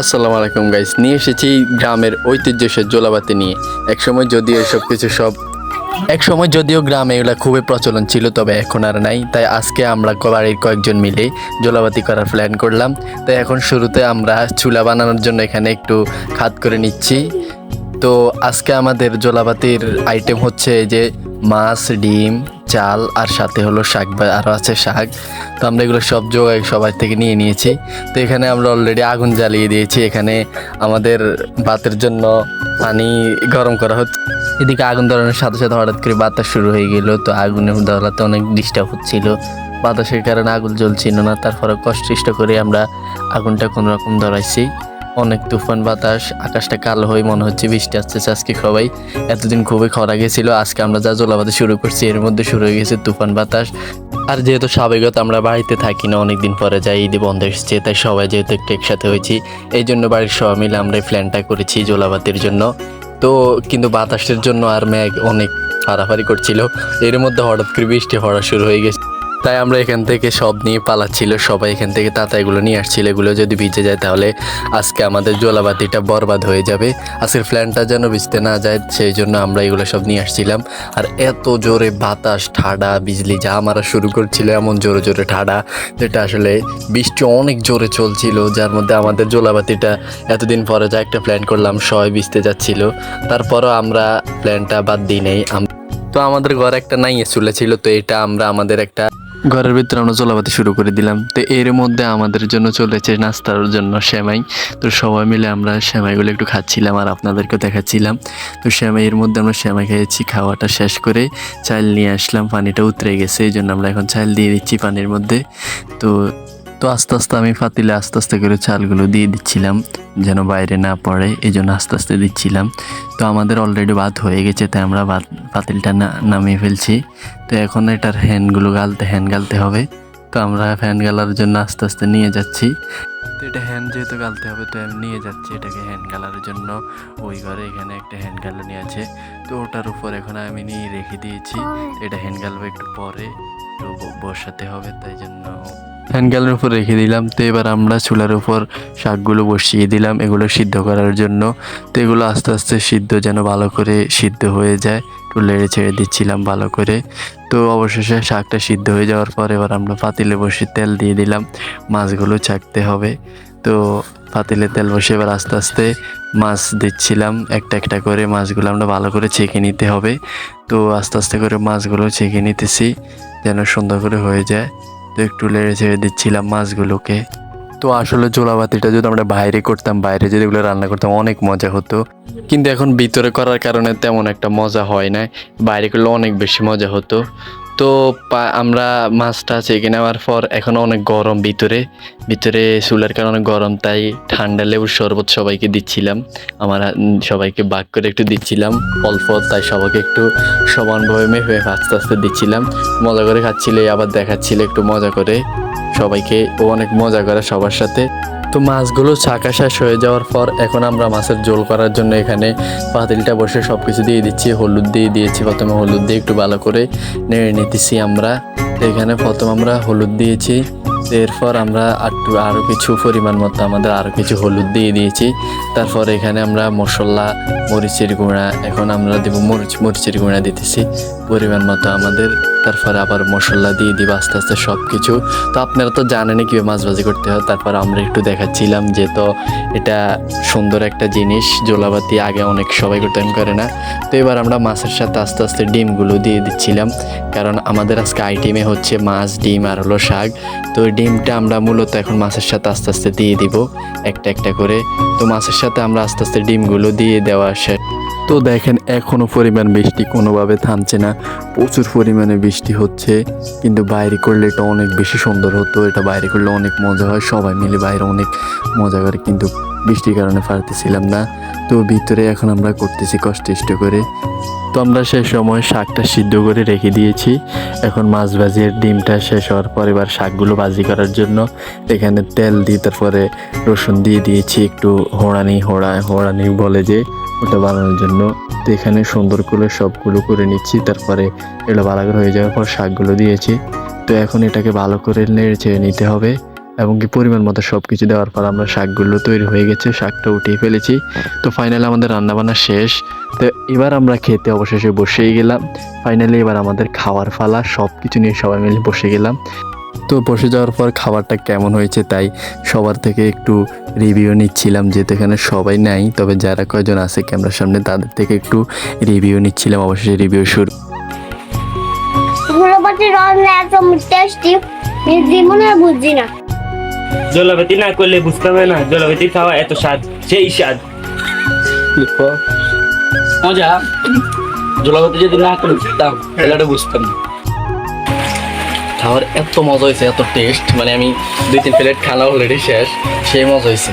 আসসালামু আলাইকুম গাইস, নিয়ে এসেছি গ্রামের ঐতিহ্যের জোলাবাতি নিয়ে। একসময় যদিও গ্রামে এগুলা খুবই প্রচলন ছিল, তবে এখন আর নাই। তাই আজকে আমরা বাড়ির কয়েকজন মিলে জোলাবাতি করার প্ল্যান করলাম। তাই এখন শুরুতে আমরা চুলা বানানোর জন্য এখানে একটু খাদ করে নিচ্ছি। তো আজকে আমাদের জোলাবাতির আইটেম হচ্ছে এই যে মাছ, ডিম, চাল আর সাথে হলো শাক, বা আরও আছে শাক। তো আমরা এগুলো সব জোগাড় সবাই থেকে নিয়ে নিয়েছি। তো এখানে আমরা অলরেডি আগুন জ্বালিয়ে দিয়েছি। এখানে আমাদের ভাতের জন্য পানি গরম করা হচ্ছে। এদিকে আগুন ধরানোর সাথে সাথে হঠাৎ করে বাতাস শুরু হয়ে গেল। তো আগুনের ধরাতে অনেক ডিস্টার্ব হচ্ছিল, বাতাসের কারণে আগুন জ্বলছিল না। তারপরে কষ্ট করে আমরা আগুনটা কোনো রকম ধরাইছি। অনেক তুফান বাতাস, আকাশটা কালো হয়ে মনে হচ্ছে বৃষ্টি আসতেছে আজকে। সবাই এতদিন খুবই খরা গেছিলো, আজকে আমরা যা জলাবাতি শুরু করছি এর মধ্যে শুরু হয়ে গেছে তুফান বাতাস। আর যেহেতু স্বাভাবিকত আমরা বাড়িতে থাকি না, অনেকদিন পরে যাই, ঈদে বন্ধ এসেছে, তাই সবাই যেহেতু একটু একসাথে হয়েছি, এই জন্য বাড়ির সবাই মিলে আমরা এই প্ল্যানটা করেছি জলাবাতির জন্য। তো কিন্তু বাতাসের জন্য আর মেঘ অনেক ফাড়াফাড়ি করছিল, এর মধ্যে হঠাৎ করে বৃষ্টি হওয়া শুরু হয়ে গেছে। তাই আমরা এখান থেকে সব নিয়ে পালাচ্ছিল, সবাই এখান থেকে তাতাইগুলো নিয়ে আসছিল। এগুলো যদি ভিজে যায় তাহলে আজকে আমাদের জলাবাতিটা বরবাদ হয়ে যাবে। আজকের প্ল্যানটা যেন ভিজতে না যায়, সেই জন্য আমরা এগুলো সব নিয়ে আসছিলাম। আর এত জোরে বাতাস, ঠাডা, বিজলি যা মারা শুরু করছিল, এমন জোরে জোরে ঠাডা, যেটা আসলে বৃষ্টি অনেক জোরে চলছিল, যার মধ্যে আমাদের জলাবাতিটা এতদিন পরে যা একটা প্ল্যান করলাম সবাই ভিজতে যাচ্ছিল। তারপরও আমরা প্ল্যানটা বাদ দিই নেই। তো আমাদের ঘরে একটা নাইয়ে চুলা ছিল, তো এটা আমরা আমাদের একটা ঘরের ভিতরে আমরা জলাবাতি শুরু করে দিলাম। তো এর মধ্যে আমাদের জন্য চলেছে নাস্তার জন্য সেমাই। তো সবাই মিলে আমরা সেমাইগুলো একটু খাচ্ছিলাম আর আপনাদেরকে দেখাচ্ছিলাম। তো সেমাইয়ের মধ্যে আমরা সেমাই খেয়েছি, খাওয়াটা শেষ করে চাল নিয়ে আসলাম, পানিটা উতরে গেছে, এই জন্য আমরা এখন চাল দিয়ে দিচ্ছি পানির মধ্যে। তো তো আস্তে আস্তে আমি পাতিলে আস্তে আস্তে করে চালগুলো দিয়ে দিচ্ছিলাম যেন বাইরে না পড়ে, এই জন্য আস্তে আস্তে দিচ্ছিলাম। তো আমাদের অলরেডি ভাত হয়ে গেছে, তাই আমরা পাতিলটা নামিয়ে ফেলছি। তো এখন এটার হ্যান্ড গালতে হবে। তো আমরা ফ্যান গালার জন্য আস্তে আস্তে নিয়ে যাচ্ছি। তো এটা হ্যান্ড যেহেতু গালতে হবে, তো আমি নিয়ে যাচ্ছি এটাকে হ্যান্ড গালার জন্য। ওই ঘরে এখানে একটা হ্যান্ড গালানি আছে, তো ওটার উপর এখন আমি নিয়ে রেখে দিয়েছি। এটা হ্যান্ড গালবে একটু পরে, একটু বসাতে হবে, তাই জন্য হ্যান্ড গালের উপর রেখে দিলাম। তো এবার আমরা চুলার উপর শাকগুলো বসিয়ে দিলাম এগুলো সিদ্ধ করার জন্য। তো এগুলো আস্তে আস্তে সিদ্ধ যেন ভালো করে সিদ্ধ হয়ে যায়, একটু লেড়ে ছেড়ে দিচ্ছিলাম ভালো করে। তো অবশেষে শাকটা সিদ্ধ হয়ে যাওয়ার পর এবার আমরা পাতিলে বসে তেল দিয়ে দিলাম, মাছগুলো ছাকতে হবে। তো পাতিলে তেল বসে এবার আস্তে আস্তে মাছ দিচ্ছিলাম একটা একটা করে। মাছগুলো আমরা ভালো করে ছেঁকে নিতে হবে। তো আস্তে আস্তে করে মাছগুলো ছেঁকে নিতেছি যেন সুন্দর করে হয়ে যায়। তো একটু লেড়ে ছেড়ে দিচ্ছিলাম মাছগুলোকে। তো আসলে জোলাবাতিটা যদি আমরা বাইরে করতাম, বাইরে যদি এগুলো রান্না করতাম অনেক মজা হতো, কিন্তু এখন ভিতরে করার কারণে তেমন একটা মজা হয় না, বাইরে করলে অনেক বেশি মজা হতো। তো আমরা মাছটা চেকে নেওয়ার পর এখন অনেক গরম, ভিতরে চুলার কারণে অনেক গরম, তাই ঠান্ডা লেবুর শরবত সবাইকে দিচ্ছিলাম। আমরা সবাইকে ভাগ করে একটু দিচ্ছিলাম অল্প, তাই সবাইকে একটু সমানভাবে মেপে আস্তে আস্তে দিচ্ছিলাম। মজা করে খাচ্ছিলে, আবার দেখাচ্ছিলে একটু মজা করে সবাইকে, ও অনেক মজা করে সবার সাথে। তো মাছগুলো ছাকা শেষ হয়ে যাওয়ার পর এখন আমরা মাছের ঝোল করার জন্য এখানে পাতিলটা বসে সব কিছু দিয়ে দিচ্ছি। হলুদ দিয়ে দিয়েছি, প্রথমে হলুদ দিয়ে একটু ভালো করে নেড়ে নিতেছি আমরা। তো এখানে প্রথম আমরা হলুদ দিয়েছি, এরপর আমরা আরও কিছু পরিমাণ মতো আমাদের আরও কিছু হলুদ দিয়ে দিয়েছি। তারপর এখানে আমরা মশলা, মরিচের গুঁড়া, এখন আমরা দেবো মরিচের গুঁড়া দিতেছি পরিমাণ মতো আমাদের। তারপরে আবার মশলা দিয়ে দিব আস্তে আস্তে সব কিছু। তো আপনারা তো জানেনই কীভাবে মাছ ভাজি করতে হয়, তারপর আমরা একটু দেখাচ্ছিলাম যে তো এটা সুন্দর একটা জিনিস, জোলাবাতি আগে অনেক সবাই করতেন করে না। তো এবার আমরা মাছের সাথে আস্তে আস্তে ডিমগুলো দিয়ে দিচ্ছিলাম, কারণ আমাদের আজকে আইটেমে হচ্ছে মাছ, ডিম আর হলো শাক। তো ডিমটা আমরা মূলত এখন মাছের সাথে আস্তে আস্তে দিয়ে দিব একটা একটা করে। তো মাছের সাথে আমরা আস্তে আস্তে ডিমগুলো দিয়ে দেওয়া আসে। তো দেখেন এখনও পরিমাণ বৃষ্টি কোনোভাবে থামছে না, প্রচুর পরিমাণে বৃষ্টি হচ্ছে। কিন্তু বাইরে করলে এটা অনেক বেশি সুন্দর হতো, এটা বাইরে করলে অনেক মজা হয়, সবাই মিলে বাইরে অনেক মজা করে, কিন্তু বৃষ্টির কারণে পারতেছিলাম না। তো ভিতরে এখন আমরা করতেছি কষ্ট করে। তো আমরা সেই সময় শাকটা সিদ্ধ করে রেখে দিয়েছি। এখন মাছ ভাজির ডিমটা শেষ হওয়ার পর এবার শাকগুলো ভাজি করার জন্য এখানে তেল দিয়ে তারপরে রসুন দিয়ে দিয়েছি, একটু হোড়ানি বলে যে, ওটা বানানোর জন্য। তো এখানে সুন্দর করে সবগুলো করে নিচ্ছি, তারপরে এটা ভালো করে হয়ে যাওয়ার পর শাকগুলো দিয়েছি। তো এখন এটাকে ভালো করে নেড়ে চেড়ে নিতে হবে। এবং কি পরিমাণ মতো সব কিছু দেওয়ার পর আমরা শাকগুলো তৈরি হয়ে গেছে, শাকটা উঠিয়ে ফেলেছি। তো ফাইনালি আমাদের রান্নাবান্না শেষ। তো এবার আমরা খেতে অবশেষে বসেই গেলাম। ফাইনালি এবার আমাদের খাওয়ার পালা, সব কিছু নিয়ে সবাই মিলে বসে গেলাম। তো বসে যাওয়ার পর খাবারটা কেমন হয়েছে তাই সবার থেকে একটু রিভিউ নিচ্ছিলাম, যেহেতু এখানে সবাই নাই, তবে যারা কয়জন আছে ক্যামেরার সামনে তাদের থেকে একটু রিভিউ নিচ্ছিলাম। অবশ্যই রিভিউ শুরু। জলাপাতি রান্না এত টেস্টি জীবনে বুঝি না। জলাপাতি না করলে বুঝতে হবে না, জলাপাতি খাওয়া এত স্বাদ, সেই স্বাদ। মজা। জলাপাতি যদি না করে বুঝতাম তাহলে এটা বুঝতাম না। খাবার এত মজা হয়েছে, এত টেস্ট, মানে আমি 2-3 প্লেট খানা অলরেডি শেষ, সেই মজা হয়েছে।